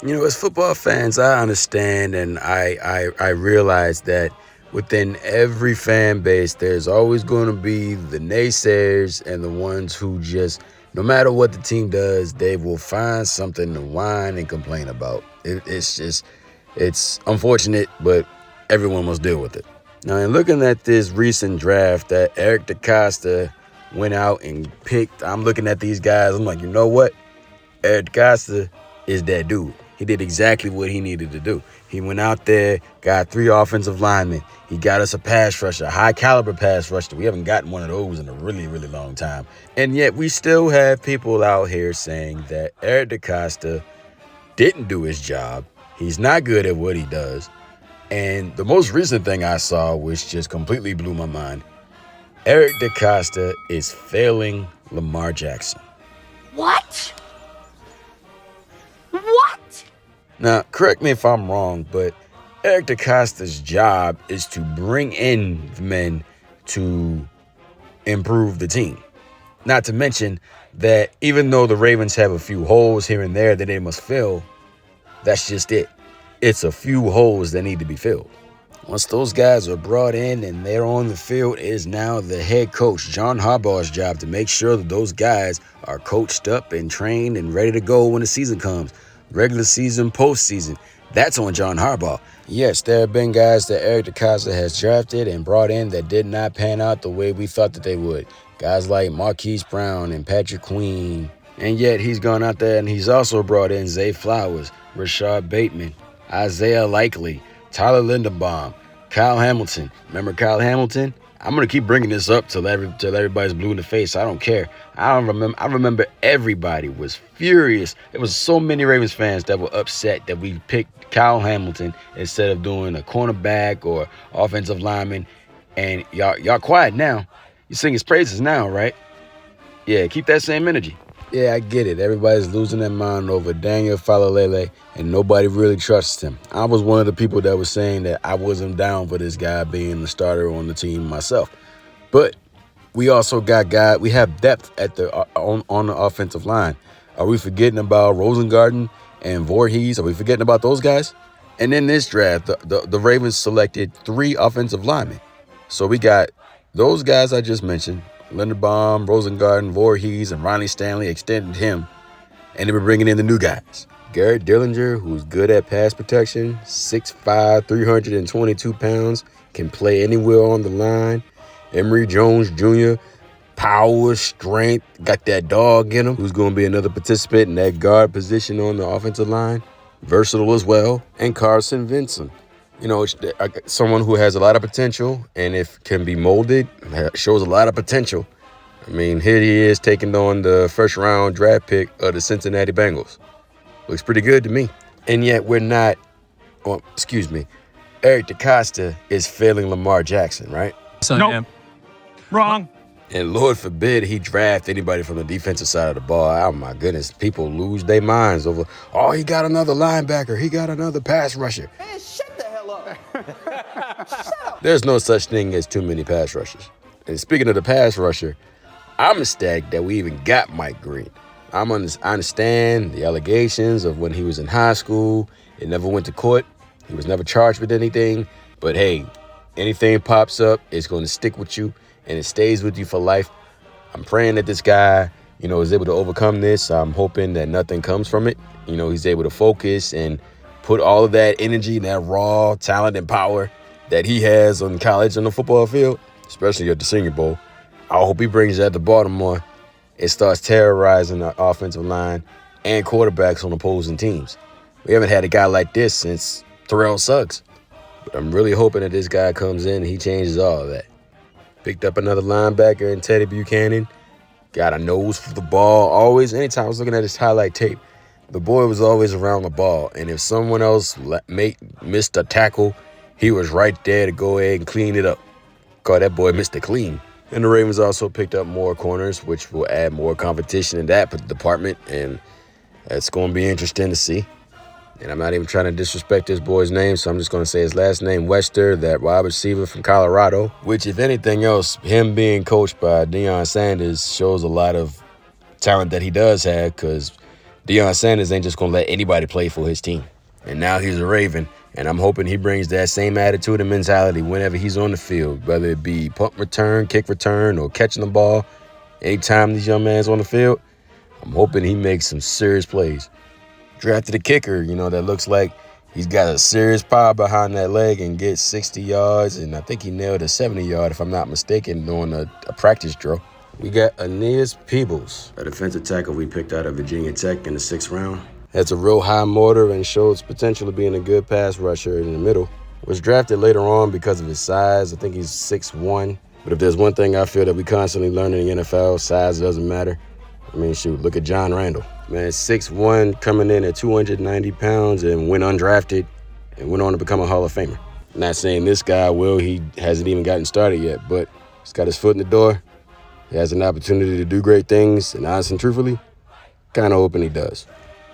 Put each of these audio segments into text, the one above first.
As football fans, I understand and I realize that within every fan base, there's always going to be the naysayers and the ones who just, no matter what the team does, they will find something to whine and complain about. It's unfortunate, but everyone must deal with it. Now, in looking at this recent draft that Eric DeCosta went out and picked, I'm looking at these guys, I'm like, you know what? Eric DeCosta is that dude. He did exactly what he needed to do. He went out there, got 3 offensive linemen. He got us a pass rusher, a high-caliber pass rusher. We haven't gotten one of those in a really, really long time. And yet we still have people out here saying that Eric DeCosta didn't do his job. He's not good at what he does. And the most recent thing I saw, which just completely blew my mind, Eric DeCosta is failing Lamar Jackson. What? What? Now, correct me if I'm wrong, but Eric DeCosta's job is to bring in men to improve the team. Not to mention that even though the Ravens have a few holes here and there that they must fill, that's just it. It's a few holes that need to be filled. Once those guys are brought in and they're on the field, it is now the head coach, John Harbaugh's job, to make sure that those guys are coached up and trained and ready to go when the season comes. Regular season, postseason. That's on John Harbaugh. Yes, there have been guys that Eric DeCosta has drafted and brought in that did not pan out the way we thought that they would. Guys like Marquise Brown and Patrick Queen. And yet he's gone out there and he's also brought in Zay Flowers, Rashard Bateman, Isaiah Likely, Tyler Linderbaum, Kyle Hamilton. Remember Kyle Hamilton? I'm going to keep bringing this up till everybody's blue in the face. I don't care. I remember everybody was furious. There was so many Ravens fans that were upset that we picked Kyle Hamilton instead of doing a cornerback or offensive lineman. And y'all quiet now. You sing his praises now, right? Yeah, keep that same energy. Yeah, I get it. Everybody's losing their mind over Daniel Falalele, and nobody really trusts him. I was one of the people that was saying that I wasn't down for this guy being the starter on the team myself. But we also we have depth at on the offensive line. Are we forgetting about Rosengarten and Voorhees? Are we forgetting about those guys? And in this draft, the Ravens selected 3 offensive linemen. So we got those guys I just mentioned, Linderbaum, Rosengarten, Voorhees, and Ronnie Stanley extended him, and they were bringing in the new guys. Garrett Dillinger, who's good at pass protection, 6'5", 322 pounds, can play anywhere on the line. Emory Jones Jr., power, strength, got that dog in him, who's going to be another participant in that guard position on the offensive line. Versatile as well. And Carson Vincent. Someone who has a lot of potential, and if can be molded, shows a lot of potential. I mean, here he is taking on the first-round draft pick of the Cincinnati Bengals. Looks pretty good to me. And yet we're not, Eric DeCosta is failing Lamar Jackson, right? Nope. Wrong. And Lord forbid he draft anybody from the defensive side of the ball. Oh, my goodness. People lose their minds over, he got another linebacker. He got another pass rusher. Man, shut the hell up. Shut up. There's no such thing as too many pass rushers. And speaking of the pass rusher, I'm ecstatic that we even got Mike Green. I understand the allegations of when he was in high school. It never went to court. He was never charged with anything. But hey, anything pops up, it's going to stick with you. And it stays with you for life. I'm praying that this guy, is able to overcome this. I'm hoping that nothing comes from it. He's able to focus and put all of that energy, that raw talent and power that he has on college on the football field, especially at the Senior Bowl. I hope he brings that to Baltimore. It starts terrorizing the offensive line and quarterbacks on opposing teams. We haven't had a guy like this since Terrell Suggs. But I'm really hoping that this guy comes in and he changes all of that. Picked up another linebacker in Teddy Buchanan. Got a nose for the ball. Always, anytime I was looking at his highlight tape, the boy was always around the ball. And if someone else missed a tackle, he was right there to go ahead and clean it up. Call that boy Mr. Clean. And the Ravens also picked up more corners, which will add more competition in that department. And that's going to be interesting to see. And I'm not even trying to disrespect this boy's name, so I'm just going to say his last name, Wester, that wide receiver from Colorado, which, if anything else, him being coached by Deion Sanders shows a lot of talent that he does have, because Deion Sanders ain't just going to let anybody play for his team. And now he's a Raven, and I'm hoping he brings that same attitude and mentality whenever he's on the field, whether it be punt return, kick return, or catching the ball. Anytime these young man's on the field, I'm hoping he makes some serious plays. Drafted a kicker, that looks like he's got a serious power behind that leg and gets 60 yards, and I think he nailed a 70-yard, if I'm not mistaken, on a practice drill. We got Aeneas Peebles, a defensive tackle we picked out of Virginia Tech in the 6th round. Has a real high motor and shows potential of being a good pass rusher in the middle. Was drafted later on because of his size. I think he's 6'1". But if there's one thing I feel that we constantly learn in the NFL, size doesn't matter. I mean, shoot, look at John Randall. Man, 6'1", coming in at 290 pounds and went undrafted and went on to become a Hall of Famer. Not saying this guy will. He hasn't even gotten started yet, but he's got his foot in the door. He has an opportunity to do great things, and honestly and truthfully, kind of hoping he does.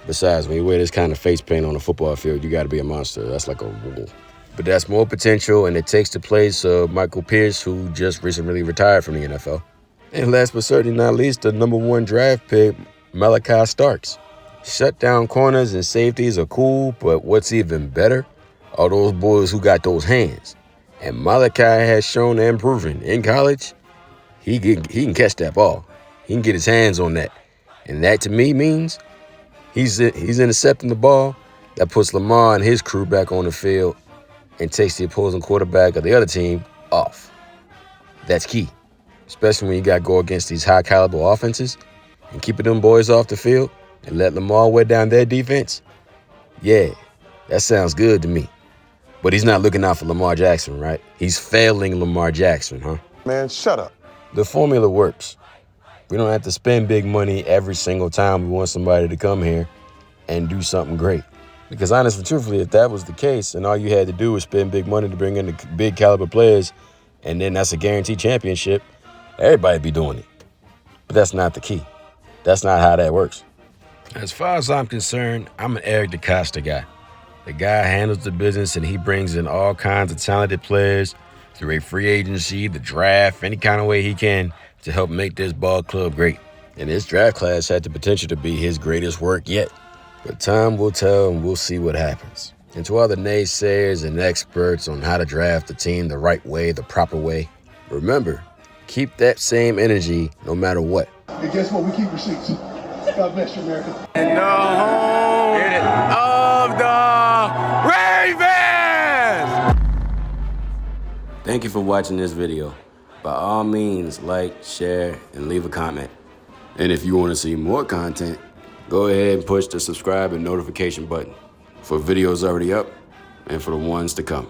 Besides, when you wear this kind of face paint on a football field, you got to be a monster. That's like a rule. But that's more potential, and it takes the place of Michael Pierce, who just recently retired from the NFL. And last but certainly not least, the number 1 draft pick, Malachi Starks. Shutdown corners and safeties are cool, but what's even better are those boys who got those hands. And Malachi has shown and proven in college, he can catch that ball. He can get his hands on that. And that to me means he's intercepting the ball. That puts Lamar and his crew back on the field and takes the opposing quarterback of the other team off. That's key, especially when you got to go against these high-caliber offenses and keeping them boys off the field and let Lamar wear down their defense. Yeah, that sounds good to me. But he's not looking out for Lamar Jackson, right? He's failing Lamar Jackson, huh? Man, shut up. The formula works. We don't have to spend big money every single time we want somebody to come here and do something great. Because honestly, truthfully, if that was the case and all you had to do was spend big money to bring in the big caliber players and then that's a guaranteed championship, everybody'd be doing it. But that's not the key. That's not how that works. As far as I'm concerned, I'm an Eric DeCosta guy. The guy handles the business and he brings in all kinds of talented players through a free agency, the draft, any kind of way he can to help make this ball club great. And this draft class had the potential to be his greatest work yet. But time will tell and we'll see what happens. And to all the naysayers and experts on how to draft a team the right way, the proper way, remember, keep that same energy no matter what. And guess what? We keep receipts. God bless you, America. And the home of the Ravens! Thank you for watching this video. By all means, like, share, and leave a comment. And if you want to see more content, go ahead and push the subscribe and notification button for videos already up and for the ones to come.